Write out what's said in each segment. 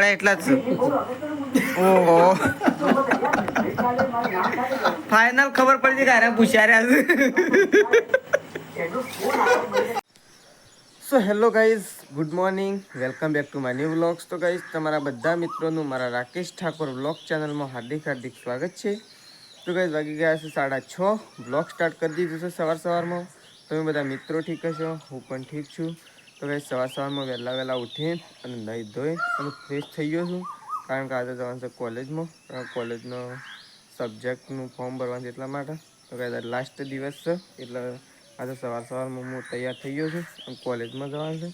એટલા જ છે. ઓહો ફાઇનલ ખબર પડી કે અરે પૂછ્યા so hello guys, good morning, welcome back to my new vlogs. તો ગાઈઝ, તમારા બધા મિત્રોનું મારા રાકેશ ઠાકોર વ્લોગ ચેનલમાં હાર્દિક સ્વાગત છે. તો ગાઈઝ, વાગી ગયા છે 6:30. વ્લોગ સ્ટાર્ટ કરી દીધું છે સવારમાં. તમે બધા મિત્રો ઠીક હશો, હું પણ ઠીક છું. તો ગાઈઝ, સવારમાં વહેલા ઉઠી અને નહીં ધોઈ અને ફ્રેશ થઈ ગયો છું. કારણ કે આજે જવાનું છે કોલેજમાં. કોલેજનો સબ્જેક્ટનું ફોર્મ ભરવાનું છે એટલા માટે. તો ગાઈઝ, લાસ્ટ દિવસ છે એટલે આજે સવારમાં હું તૈયાર થઈ ગયો છું અને કોલેજમાં જવાનું છે.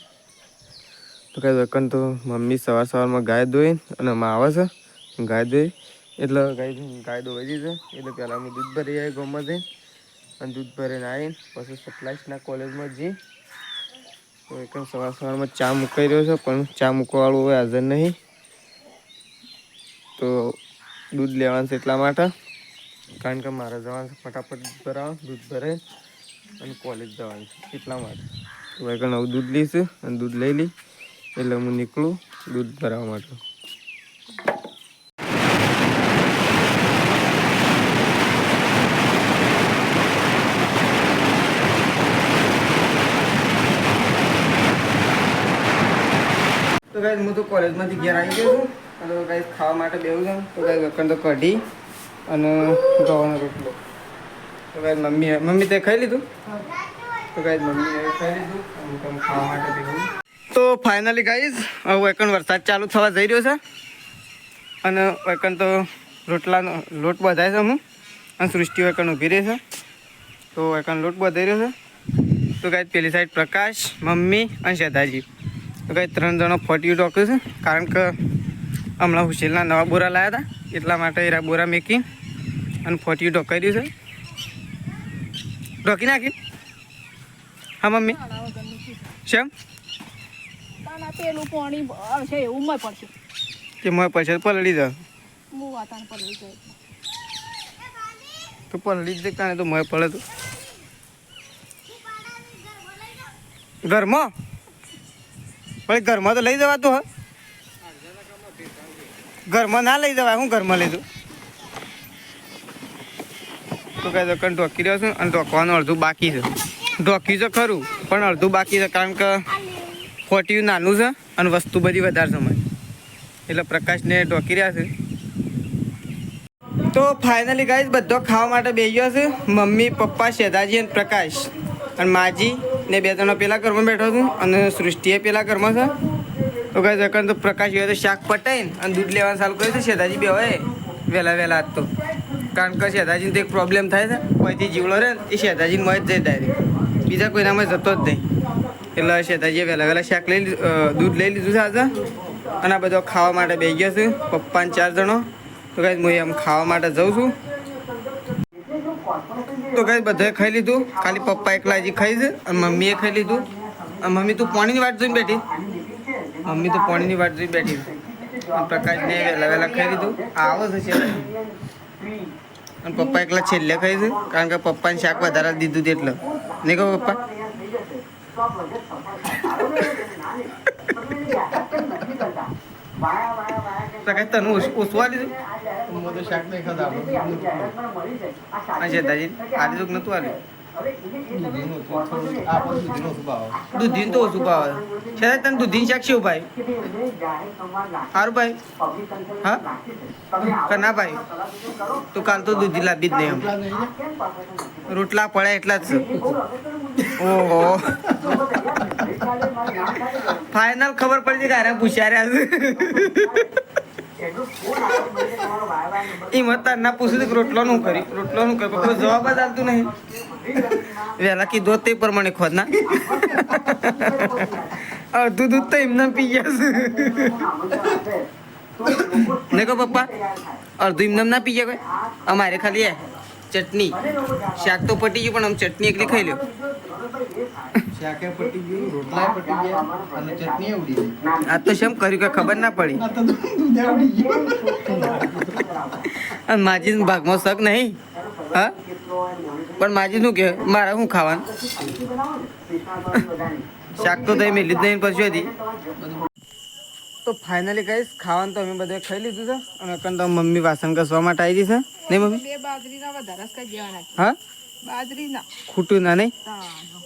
તો કાંઈ વકન તો મમ્મી સવારમાં ગાય દોઈ અને એમાં આવે છે ગાય દોઈ એટલે ગાય દોઈ દીધી છે. એટલે પહેલાં હું દૂધ ભરી આવી ગામમાં જઈને અને દૂધ ભરીને આવીને પછી સપ્લાયસના કોલેજમાં જઈ. તો એકદમ સવારમાં ચા મુકાઈ રહ્યો છે પણ ચા મૂકવાવાળું હોય હાજર નહીં. તો દૂધ લેવાનું છે એટલા માટે, કારણ કે મારે જવાનું છે ફટાફટ દૂધ ભરાવા. દૂધ ભરાય અને કોલેજ જવાનું છે એટલા માટે. તો એકણ હવે દૂધ લઈશું અને દૂધ લઈ લઈ એટલે હું નીકળું દૂધ ભરાવા માટે. તો ગાઈસ, હું તો કોલેજમાંથી ઘેર આવી ગયો છું. અને ગાઈસ ખાવા માટે બેહું છું. તો ગાઈસ વકન તો કઢી અને ગવાનો રોટલો. તો ગાઈસ મમ્મી તે ખાઈ લીધું? તો ગાઈસ મમ્મી ખાઈ લીધું અને તમે ખાવા માટે બેહું. તો ફાઇનલી ગાઈસ, હવે એકણ વરસાદ ચાલુ થવા જઈ રહ્યો છે અને એકણ તો રોટલાનો લોટ બધાય છે હું અને સૃષ્ટિ એકણ ઊભી રહી છે. તો એકણ લોટ બધાઈ રહ્યો છે. તો ગાઈસ પેલી સાઈડ પ્રકાશ, મમ્મી અને શેતાજી. તો કંઈ 3 જણો ફોટી ટોક્યું છે, કારણ કે હમણાં હુશેલના નવા બોરા લાવ્યા હતા એટલા માટે એરા બોરા મેકી અને ફોટી ઢોકાઈ રહ્યું છે. ઢોકી નાખી? હા મમ્મી, શેમ પેલું પાણી છે એવું મય પડશે કે મોય પછી પલળી જાય? હું વાતાવરણ પલળી જાય તો પલળી જ દેખાને તો મોય પડે તો ઘરમાં ભાઈ ઘરમાં તો લઈ જવાતું હોય. ઘરમાં ના લઈ જવાય, હું ઘરમાં લઈ જાઉં? તો કઈ દુકાન ઢોકી રહ્યો છું અને ઢોકવાનું અડધું બાકી છે. ઢોકી તો ખરું પણ અડધું બાકી છે, કારણ કે ફોટિયું નાનું છે અને વસ્તુ બધી વધારે સમય એટલે પ્રકાશને ઢોકી રહ્યા છે. તો ફાઇનલી ગાઈઝ, બધો ખાવા માટે બેસી ગયો છે. મમ્મી, પપ્પા, શેતાજી અને પ્રકાશ અને માજી ને 2 જણો પેલા ઘરમાં બેઠો છું અને સૃષ્ટિએ પેલા ઘરમાં છે. તો ગાઈઝ એકણ તો પ્રકાશ હોય તો શાક પટાઈને અને દૂધ લેવાનું ચાલુ કર્યું છે. શેતાજી બે હોય વહેલા આજ તો, કારણ કે શેતાજીને તો એક પ્રોબ્લેમ થાય છે, કોઈથી જીવડો રહે એ શેતાજીને મોય જ જાય ડાયરેક્ટ, બીજા કોઈનામાં જતો જ નહીં. એટલે શેતાજીએ વહેલા શાક દૂધ લઈ લીધું છે આજે અને આ બધો ખાવા માટે બેસી ગયો છે. પપ્પાને 4 જણો. તો ગાઈઝ હું એમ ખાવા માટે જાઉં છું. તો ગાઈઝ બધાએ ખાઈ લીધું, ખાલી પપ્પા એકલા હજી ખાઈ છે અને મમ્મીએ ખાઈ લીધું. મમ્મી તું પાણીની વાટ જોઈને બેઠી? મમ્મી તો પાણીની વાટ જોઈને બેઠી. પ્રકાશને વહેલા ખાઈ લીધું. આવે છે અને પપ્પા એકલા છેલ્લે ખાઈ છે, કારણ કે પપ્પાને શાક વધારે દીધું એટલે. નહીં કહો પપ્પા? પ્રકાશ તને ઓછવા લીધું? શાક નહીં ખાતા શેતાજી આ લીધું નતું આલ્યું? દૂધીને તો ઓછું ભાવે. શેતાજી તને દૂધીને શાક શું ભાઈ? સારું ભાઈ? હા કે ના ભાઈ? તો કાલ તો દૂધી લાવી જ નહીં. એમ રોટલા પડ્યા એટલા જ છે. ઓહો ફાઇનલ ખબર પડી કે અરે પૂછ્યા એ મત ના પૂછ્યું કે રોટલાનું કરી કોઈ જવાબ જ આવતું નહીં. વહેલા કીધું તે પ્રમાણે ખોદ ના અડધું દૂધ તો એમને પી ગયા છે. નહીં કહો પપ્પા? અડધું એમને ના પી ગયા કોઈ? અમારે ખાલી ચટણી, શાક તો પટી ગયું પણ આમ ચટણી એકલી ખાઈ લ્યો. શાકે પટી ગયું, રોટલા પટી ગયા અને ચટણી ઉડી ગઈ. આ તો શેમ કર્યું કે ખબર ના પડી. અને માજી ભાગમાં શક નહીં. હા પણ માજી શું કે મારે શું ખાવાનું? શાક તો તમે મેલી જ નહીં પછી હતી. તો ફાઇનલી કહીશ ખાવાનું તો અમે બધે ખાઈ લીધું છે અને કંઈ તો મમ્મી વાસણ ઘસવા માટે આવી છે નહીં મમ્મી? 2 બાજરીના વધારે કઈ દેવાના છે. હા બાજરીના ખૂટું ના નહીં તાનો.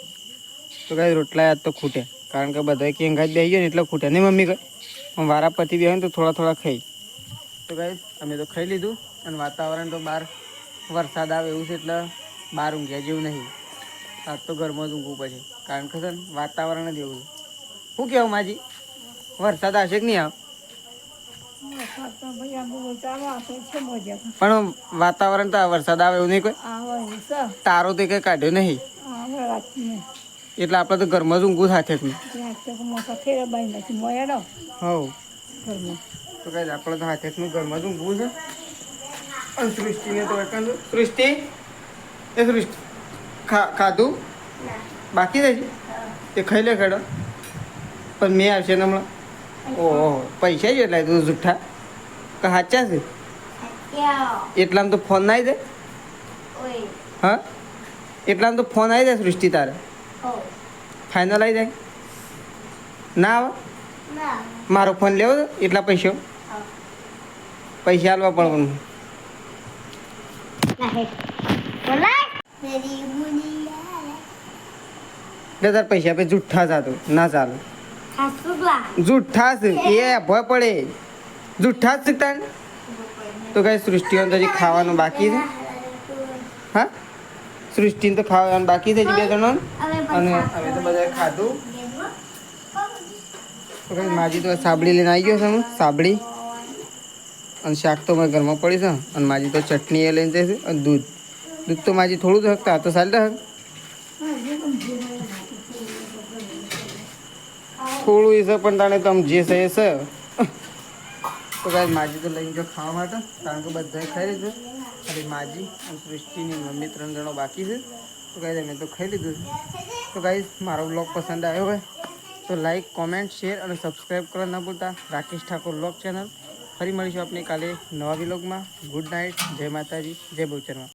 તો કઈ રોટલા યાદ તો ખૂટે કારણ કે બધા કેમ ખાઈ બેસી ગયો ને એટલે ખૂટે નહીં મમ્મી કઈ પણ વારા પતી બે ને તો થોડા થોડા ખાઈ તો કઈ અમે તો ખાઈ લીધું અને વાતાવરણ તો બહાર વરસાદ આવે એવું છે એટલે બહાર ઊંઘ્યા જેવું નહીં. આજ તો ઘરમાં જ ઊંઘવું પડશે કારણ કે છે ને વાતાવરણ જ એવું છે. શું કહેવું માજી વરસાદ આવશે કે નહીં આવે? વરસાદ તો ભાઈ આ બહુ ચાલો આપે છે મજા. પણ વાતાવરણ તો વરસાદ આવે એવું નહીં કોઈ આવે એવું છે. તારો તો કંઈ કાઢ્યો નહીં આવે રાતની. એટલે આપણે તો ઘરમાં જ ઊંઘવું સાથે જ નહીં. ત્યાં તો મોટા ફેર બાઈ નથી મોયાડો હવ ઘરમાં. તો કઈ આપણે તો હાથે જ ઘરમાં જ ઊંઘવું છે. અને સૃષ્ટિને તો એકાંત સૃષ્ટિ એ સૃષ્ટિ ખાધું બાકી રહી તે ખાઈ લે ખેડો પણ મેં આવશે ને હમણાં. ઓહો પૈસા જ એટલા તું જુઠ્ઠા કે સાચા છે? એટલામાં તો ફોન ના આવી જાય. હા એટલામાં તો ફોન આવી જાય સૃષ્ટિ તારે ફાઇનલ આવી જાય ના આવે? મારો ફોન લેવો તો એટલા પૈસા હાલવા પડવાનું. બે તાર પૈસા પે જુઠ્ઠા જાતો ના ચાલે. જુઠ્ઠા છે એ ભય પડે જુઠ્ઠા જ શીખતા ને. તો કઈ સૃષ્ટિઓ તો હજી ખાવાનું બાકી છે. હા સૃષ્ટિને તો ખાવાનું બાકી છે હજી 2 જણો અને અમે તો બધા ખાધું. તો કઈ માજી તો સાબડી લઈને આવી ગયો છે હું સાબડી અને શાક તો મારા ઘરમાં પડી છે અને માજી તો ચટણી એ લઈને જશે અને દૂધ તો માજી થોડું જ હકતા તો ચાલતા હક થોડું એ છે પણ તાણે તો આમ જે છે એ છે. તો કાંઈ માજી તો લઈને ગયો ખાવા માટે કારણ કે બધાએ ખાઈ લીધું અને માજી અને સૃષ્ટિની મમ્મી 3 જણો બાકી છે. તો કાંઈ અમે તો ખાઈ લીધું છે. તો કાંઈ મારો બ્લોગ પસંદ આવ્યો હોય તો લાઈક કોમેન્ટ શેર અને સબસ્ક્રાઈબ કરવા ના ભૂલતા. Rakesh Thakor blog channel. ફરી મળીશું આપણે કાલે નવા વ્લોગમાં. ગુડ નાઇટ, જય માતાજી, જય બહુચરમાં.